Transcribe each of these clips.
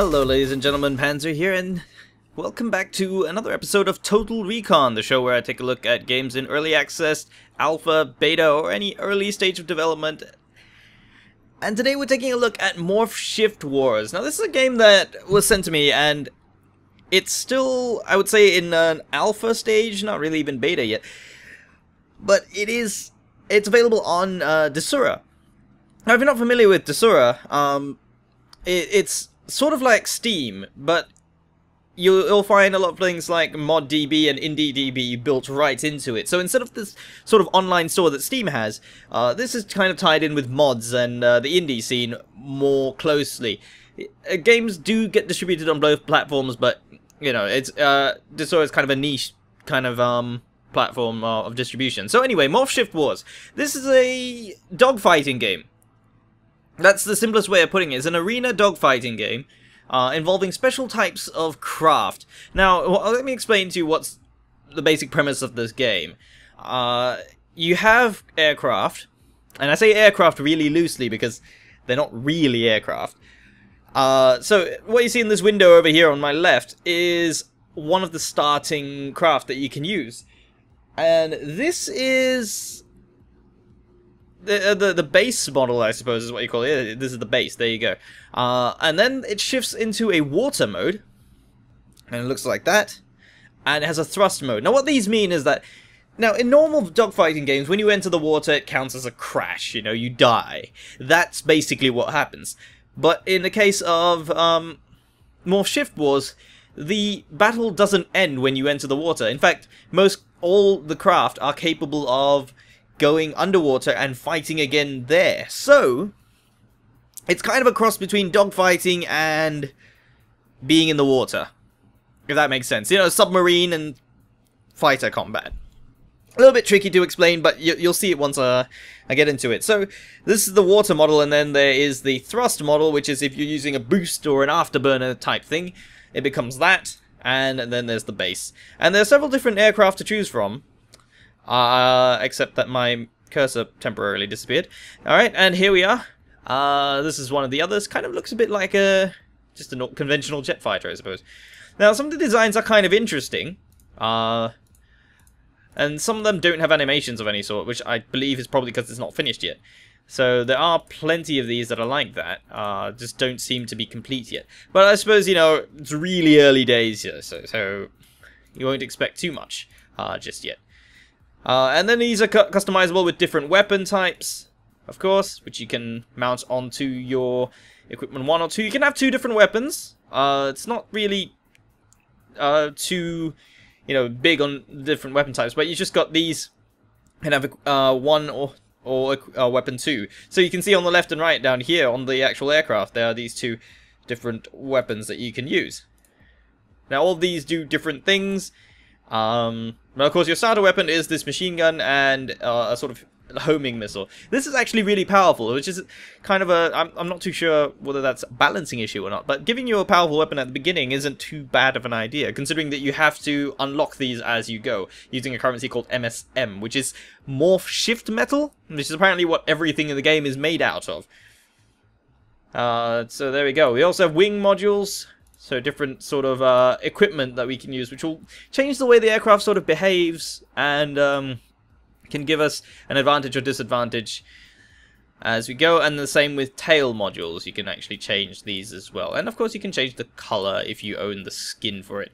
Hello ladies and gentlemen, Panzer here, and welcome back to another episode of Total Recon, the show where I take a look at games in early access, alpha, beta, or any early stage of development. And today we're taking a look at Morph Shift Wars. Now this is a game that was sent to me, and it's still, I would say, in an alpha stage, not really even beta yet. But it's available on Desura. Now if you're not familiar with Desura, it's sort of like Steam, but you'll find a lot of things like ModDB and IndieDB built right into it. So instead of this sort of online store that Steam has, this is kind of tied in with mods and the indie scene more closely. Games do get distributed on both platforms, but you know, it's Desura is kind of a niche kind of platform of distribution. So anyway, Morph Shift Wars. This is a dogfighting game. That's the simplest way of putting it. It's an arena dogfighting game involving special types of craft. Now, let me explain to you what's the basic premise of this game. You have aircraft, and I say aircraft really loosely because they're not really aircraft. So, what you see in this window over here on my left is one of the starting craft that you can use. And this is the base model, I suppose, is what you call it. This is the base. There you go. And then it shifts into a water mode, and it looks like that. And it has a thrust mode. Now, what these mean is that now in normal dogfighting games, when you enter the water, it counts as a crash. You know, you die. That's basically what happens. But in the case of Morph Shift Wars, the battle doesn't end when you enter the water. In fact, all the craft are capable of going underwater and fighting again there. So it's kind of a cross between dogfighting and being in the water, if that makes sense. You know, submarine and fighter combat. A little bit tricky to explain, but you'll see it once I get into it. So this is the water model, and then there is the thrust model, which is if you're using a boost or an afterburner type thing, it becomes that. And then there's the base. And there are several different aircraft to choose from. Except that my cursor temporarily disappeared. Alright, and here we are. This is one of the others. Kind of looks a bit like just a conventional jet fighter, I suppose. Now, some of the designs are kind of interesting. And some of them don't have animations of any sort, which I believe is probably because it's not finished yet. So there are plenty of these that are like that. Just don't seem to be complete yet. But I suppose, you know, it's really early days here, so you won't expect too much just yet. And then these are customizable with different weapon types, of course, which you can mount onto your equipment 1 or 2. You can have 2 different weapons. It's not really too, you know, big on different weapon types, but you just got these and have 1 or weapon 2. So you can see on the left and right down here on the actual aircraft, there are these 2 different weapons that you can use. Now all of these do different things. Now, of course, your starter weapon is this machine gun and a sort of homing missile. This is actually really powerful, which is kind of I'm not too sure whether that's a balancing issue or not, but giving you a powerful weapon at the beginning isn't too bad of an idea, considering that you have to unlock these as you go, using a currency called MSM, which is Morph Shift Metal, which is apparently what everything in the game is made out of. So there we go. We also have wing modules. So different sort of equipment that we can use, which will change the way the aircraft sort of behaves and can give us an advantage or disadvantage as we go. And the same with tail modules. You can actually change these as well. And of course you can change the color if you own the skin for it.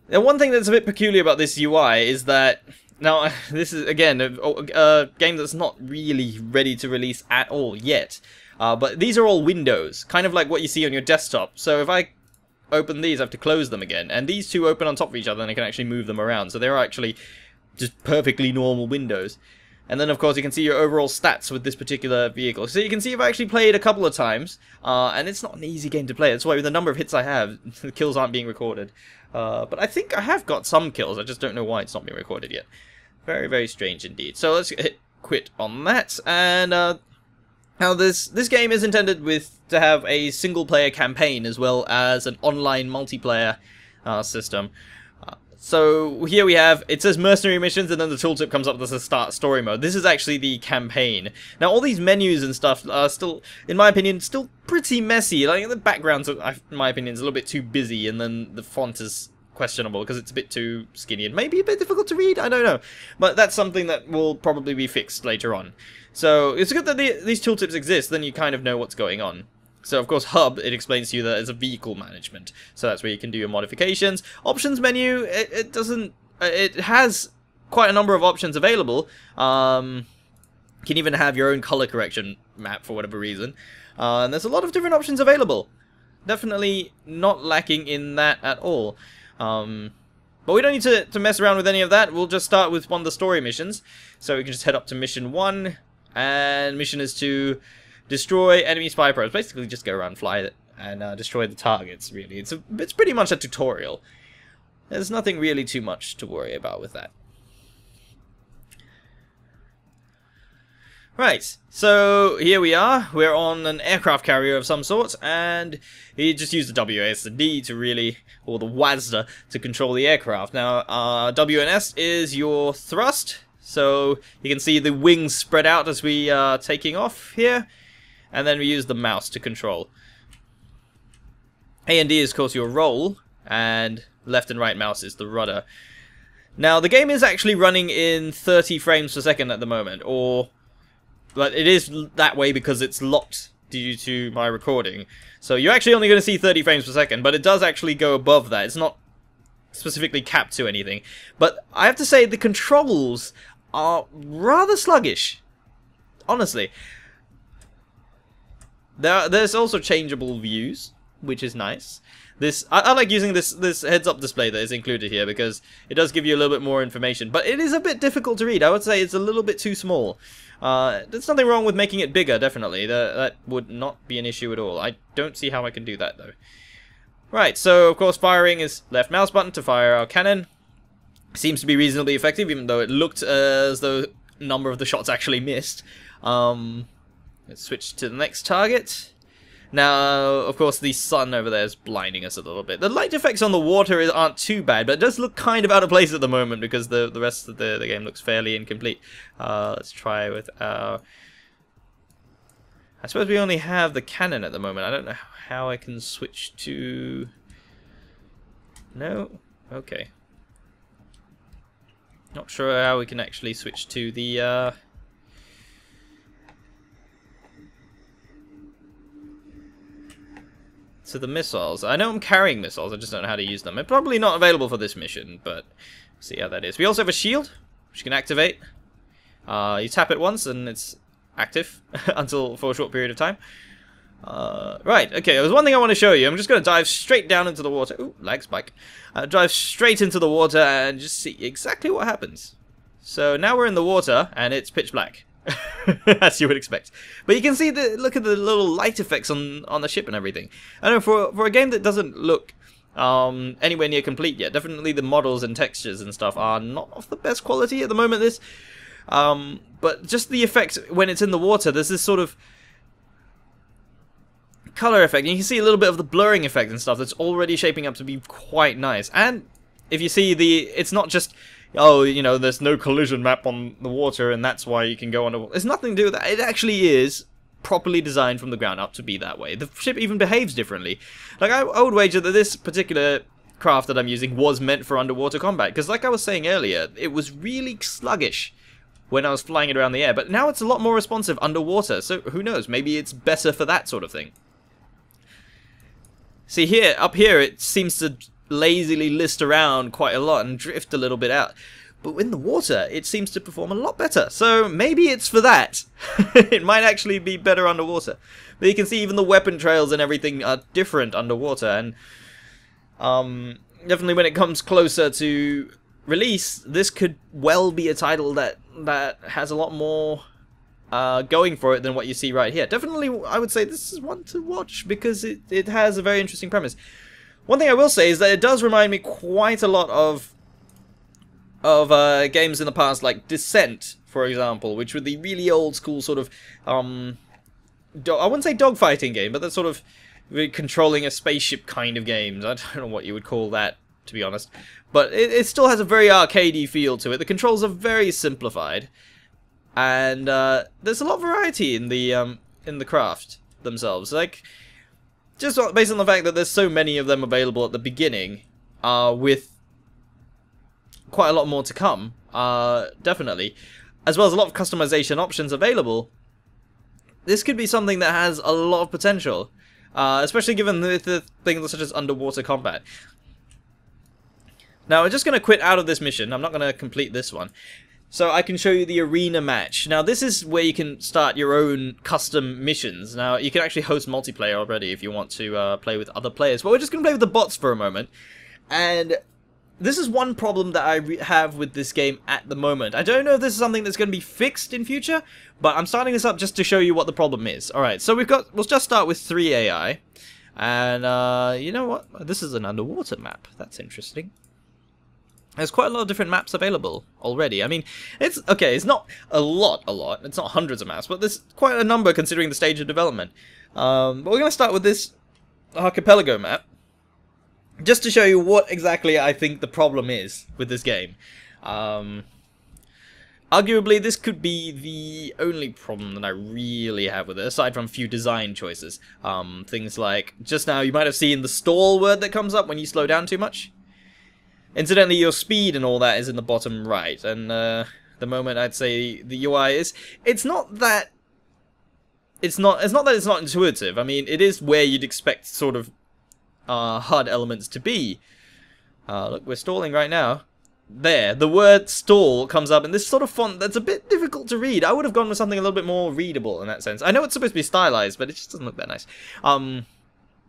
Now one thing that's a bit peculiar about this UI is that, now this is again a game that's not really ready to release at all yet. But these are all windows, kind of like what you see on your desktop. So if I open these, I have to close them again, and these 2 open on top of each other and I can actually move them around, so they're actually just perfectly normal windows. And then of course you can see your overall stats with this particular vehicle, so you can see I've actually played a couple of times, and it's not an easy game to play. That's why with the number of hits I have, the kills aren't being recorded, but I think I have got some kills, I just don't know why it's not being recorded yet. Very, very strange indeed. So let's hit quit on that, and now this game is intended to have a single player campaign as well as an online multiplayer system. So here we have, it says mercenary missions, and then the tooltip comes up with the start story mode. This is actually the campaign. Now all these menus and stuff are still, in my opinion, still pretty messy. Like the background, in my opinion, is a little bit too busy, and then the font is questionable because it's a bit too skinny and maybe a bit difficult to read. I don't know, but that's something that will probably be fixed later on. So it's good that these tooltips exist. Then you kind of know what's going on. So of course hub, it explains to you that it's a vehicle management. So that's where you can do your modifications. Options menu, it has quite a number of options available. You can even have your own color correction map for whatever reason. And there's a lot of different options available. Definitely not lacking in that at all. But we don't need to mess around with any of that. We'll just start with one of the story missions. So we can just head up to mission 1. And mission is to destroy enemy spy probes. Basically just go around, fly it, and destroy the targets, really. It's pretty much a tutorial. There's nothing really too much to worry about with that. Right, so here we are. We're on an aircraft carrier of some sort, and you just use the WASD to really, or the WASD to control the aircraft. Now, WNS is your thrust, so you can see the wings spread out as we are taking off here, and then we use the mouse to control. A and D is, of course, your roll, and left and right mouse is the rudder. Now, the game is actually running in 30 frames per second at the moment, but it is that way because it's locked due to my recording. So you're actually only going to see 30 frames per second, but it does actually go above that. It's not specifically capped to anything. But I have to say the controls are rather sluggish. Honestly. There's also changeable views, which is nice. I like using this heads-up display that is included here because it does give you a little bit more information. But it is a bit difficult to read. I would say it's a little bit too small. There's nothing wrong with making it bigger, definitely. That would not be an issue at all. I don't see how I can do that, though. Right, so, of course, firing is left mouse button to fire our cannon. Seems to be reasonably effective, even though it looked as though a number of the shots actually missed. Let's switch to the next target. Now, of course, the sun over there is blinding us a little bit. The light effects on the water aren't too bad, but it does look kind of out of place at the moment because the rest of the game looks fairly incomplete. Let's try with our... I suppose we only have the cannon at the moment. I don't know how I can switch to... No? Okay. Not sure how we can actually switch to the... to the missiles. I know I'm carrying missiles, I just don't know how to use them. They're probably not available for this mission, but see how that is. We also have a shield, which you can activate. You tap it once and it's active for a short period of time. Right, okay, there's one thing I want to show you. I'm just going to dive straight down into the water. Ooh, lag spike. Dive straight into the water and just see exactly what happens. So now we're in the water and it's pitch black. As you would expect. But you can see look at the little light effects on the ship and everything. I know for a game that doesn't look anywhere near complete yet, definitely the models and textures and stuff are not of the best quality at the moment. But just the effects when it's in the water, there's this sort of color effect. And you can see a little bit of the blurring effect and stuff that's already shaping up to be quite nice. And if you see it's not just, oh, you know, there's no collision map on the water and that's why you can go underwater. There's nothing to do with that. It actually is properly designed from the ground up to be that way. The ship even behaves differently. Like, I would wager that this particular craft that I'm using was meant for underwater combat. Because like I was saying earlier, it was really sluggish when I was flying it around the air. But now it's a lot more responsive underwater. So who knows? Maybe it's better for that sort of thing. See, up here, it seems to lazily list around quite a lot and drift a little bit out, but in the water it seems to perform a lot better, so maybe it's for that. It might actually be better underwater, but you can see even the weapon trails and everything are different underwater, and definitely when it comes closer to release, this could well be a title that has a lot more going for it than what you see right here. Definitely I would say this is one to watch because it has a very interesting premise. One thing I will say is that it does remind me quite a lot of games in the past, like Descent, for example, which were the really old school sort of, I wouldn't say dogfighting game, but that sort of controlling a spaceship kind of games. I don't know what you would call that to be honest. But it still has a very arcadey feel to it. The controls are very simplified. And there's a lot of variety in the craft themselves. Like, just based on the fact that there's so many of them available at the beginning, with quite a lot more to come, definitely, as well as a lot of customization options available, this could be something that has a lot of potential, especially given the things such as underwater combat. Now, I'm just going to quit out of this mission. I'm not going to complete this one. So I can show you the arena match. Now, this is where you can start your own custom missions. Now, you can actually host multiplayer already if you want to play with other players. But we're just going to play with the bots for a moment. And this is one problem that I have with this game at the moment. I don't know if this is something that's going to be fixed in future, but I'm starting this up just to show you what the problem is. Alright, so we'll just start with 3 AI. And, you know what? This is an underwater map. That's interesting. There's quite a lot of different maps available already. I mean, it's not a lot. It's not hundreds of maps, but there's quite a number considering the stage of development. But we're going to start with this archipelago map, just to show you what exactly I think the problem is with this game. Arguably, this could be the only problem that I really have with it, aside from a few design choices. Things like, just now you might have seen the stall word that comes up when you slow down too much. Incidentally, your speed and all that is in the bottom right, and the moment I'd say the UI is, it's not that it's not intuitive. I mean, it is where you'd expect sort of HUD elements to be. Look, we're stalling right now. There, the word stall comes up in this sort of font that's a bit difficult to read. I would have gone with something a little bit more readable in that sense. I know it's supposed to be stylized, but it just doesn't look that nice.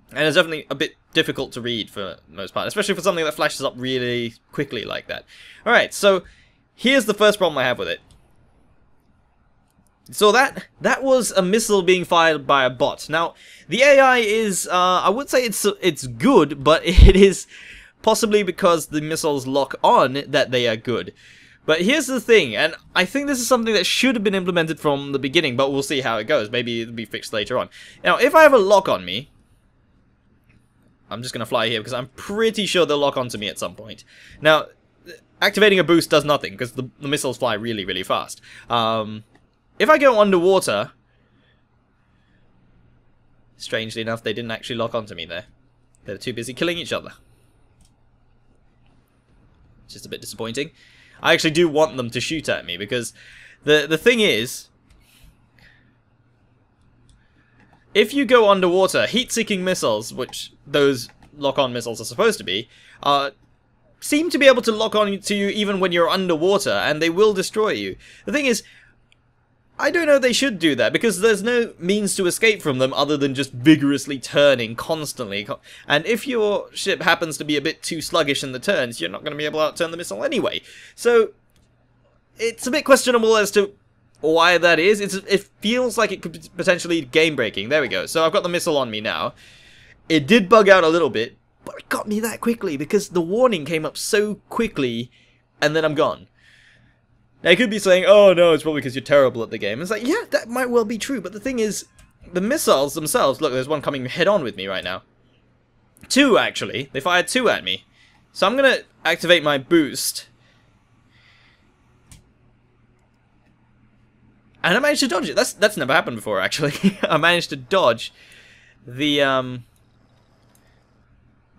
And it's definitely a bit difficult to read for the most part, especially for something that flashes up really quickly like that. Alright, so here's the first problem I have with it. So that was a missile being fired by a bot. Now, the AI is, I would say it's good, but it is possibly because the missiles lock on that they are good. But here's the thing, and I think this is something that should have been implemented from the beginning, but we'll see how it goes. Maybe it'll be fixed later on. Now, if I have a lock on me, I'm just going to fly here because I'm pretty sure they'll lock onto me at some point. Now, activating a boost does nothing because the missiles fly really, really fast. If I go underwater, strangely enough, they didn't actually lock onto me there. They were too busy killing each other. Just a bit disappointing. I actually do want them to shoot at me because the thing is, if you go underwater, heat-seeking missiles, which those lock-on missiles are supposed to be, seem to be able to lock on to you even when you're underwater, and they will destroy you. The thing is, I don't know if they should do that, because there's no means to escape from them other than just vigorously turning constantly. And if your ship happens to be a bit too sluggish in the turns, you're not going to be able to outturn the missile anyway. So, it's a bit questionable as to why that is. It feels like it could potentially game-breaking. There we go. So I've got the missile on me now. It did bug out a little bit, but it got me that quickly because the warning came up so quickly, and then I'm gone. Now, you could be saying, oh no, it's probably because you're terrible at the game. It's like, yeah, that might well be true, but the thing is, the missiles themselves, look, there's one coming head-on with me right now. 2, actually. They fired 2 at me. So I'm going to activate my boost. And I managed to dodge it. That's never happened before, actually. I managed to dodge the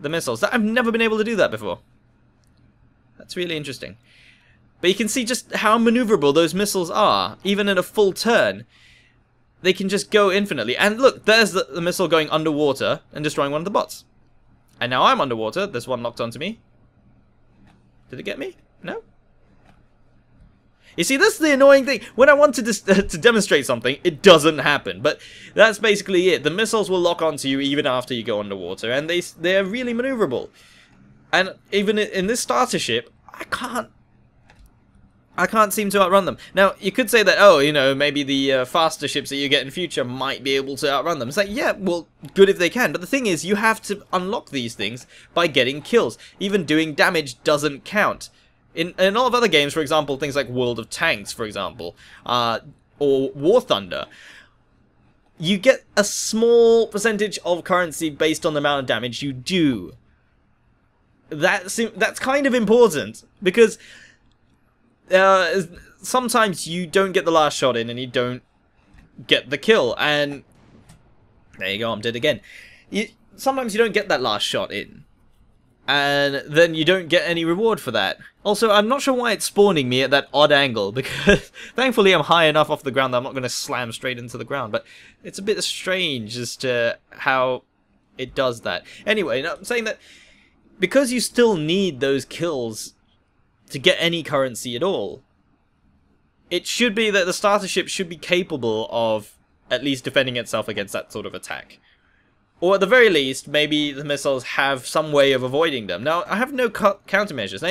missiles. I've never been able to do that before. That's really interesting. But you can see just how maneuverable those missiles are. Even in a full turn, they can just go infinitely. And look, there's the missile going underwater and destroying one of the bots. And now I'm underwater. There's one locked onto me. Did it get me? No? You see, that's the annoying thing. When I want to demonstrate something, it doesn't happen. But that's basically it. The missiles will lock onto you even after you go underwater, and they're really maneuverable. And even in this starter ship, I can't seem to outrun them. Now, you could say that, oh, you know, maybe the faster ships that you get in future might be able to outrun them. It's like, yeah, well, good if they can. But the thing is, you have to unlock these things by getting kills. Even doing damage doesn't count. In a lot of other games, for example, things like World of Tanks, for example, or War Thunder, you get a small percentage of currency based on the amount of damage you do. that's kind of important, because sometimes you don't get the last shot in and you don't get the kill, and there you go, I'm dead again. Sometimes you don't get that last shot in, and then you don't get any reward for that. Also, I'm not sure why it's spawning me at that odd angle, because thankfully I'm high enough off the ground that I'm not going to slam straight into the ground, but it's a bit strange as to how it does that. Anyway, I'm saying that because you still need those kills to get any currency at all, it should be that the starter ship should be capable of at least defending itself against that sort of attack. Or at the very least, maybe the missiles have some way of avoiding them. Now, I have no countermeasures.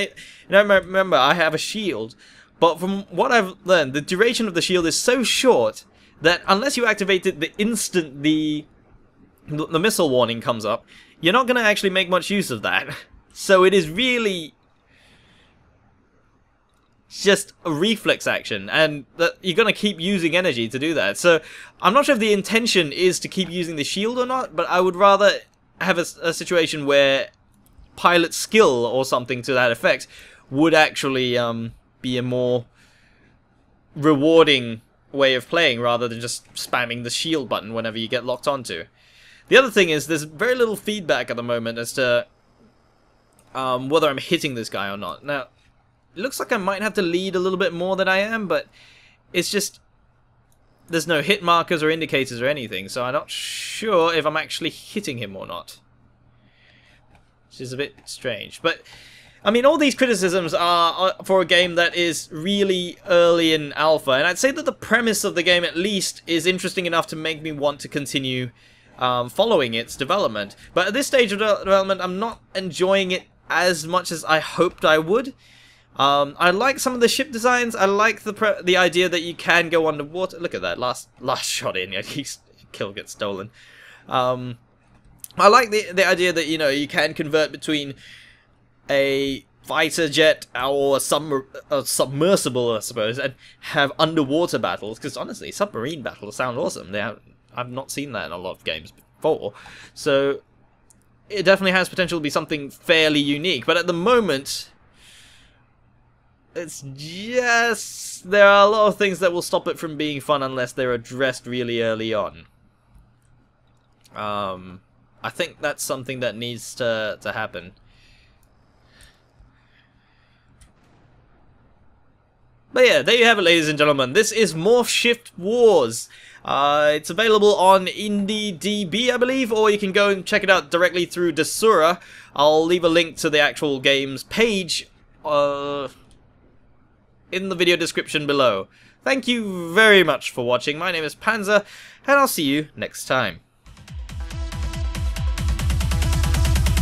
Remember, I have a shield, but from what I've learned, the duration of the shield is so short that unless you activate it the instant the missile warning comes up, you're not going to actually make much use of that. So it is really just a reflex action, and that you're going to keep using energy to do that. So I'm not sure if the intention is to keep using the shield or not, but I would rather have a situation where pilot skill or something to that effect would actually be a more rewarding way of playing, rather than just spamming the shield button whenever you get locked onto. The other thing is there's very little feedback at the moment as to whether I'm hitting this guy or not. Now, it looks like I might have to lead a little bit more than I am, but it's just there's no hit markers or indicators or anything, so I'm not sure if I'm actually hitting him or not. Which is a bit strange. But, I mean, all these criticisms are for a game that is really early in alpha, and I'd say that the premise of the game at least is interesting enough to make me want to continue following its development. But at this stage of development, I'm not enjoying it as much as I hoped I would. I like some of the ship designs. I like the idea that you can go underwater. Look at that last shot in. His kill gets stolen. I like the idea that, you know, you can convert between a fighter jet or a submersible, I suppose, and have underwater battles. Because honestly, submarine battles sound awesome. I've not seen that in a lot of games before, so it definitely has potential to be something fairly unique. But at the moment, it's just there are a lot of things that will stop it from being fun unless they're addressed really early on. I think that's something that needs to happen. But yeah, there you have it, ladies and gentlemen. This is Morph Shift Wars. It's available on IndieDB, I believe, or you can go and check it out directly through Desura. I'll leave a link to the actual game's page in the video description below. Thank you very much for watching. My name is Panzer, and I'll see you next time.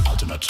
Ultimate.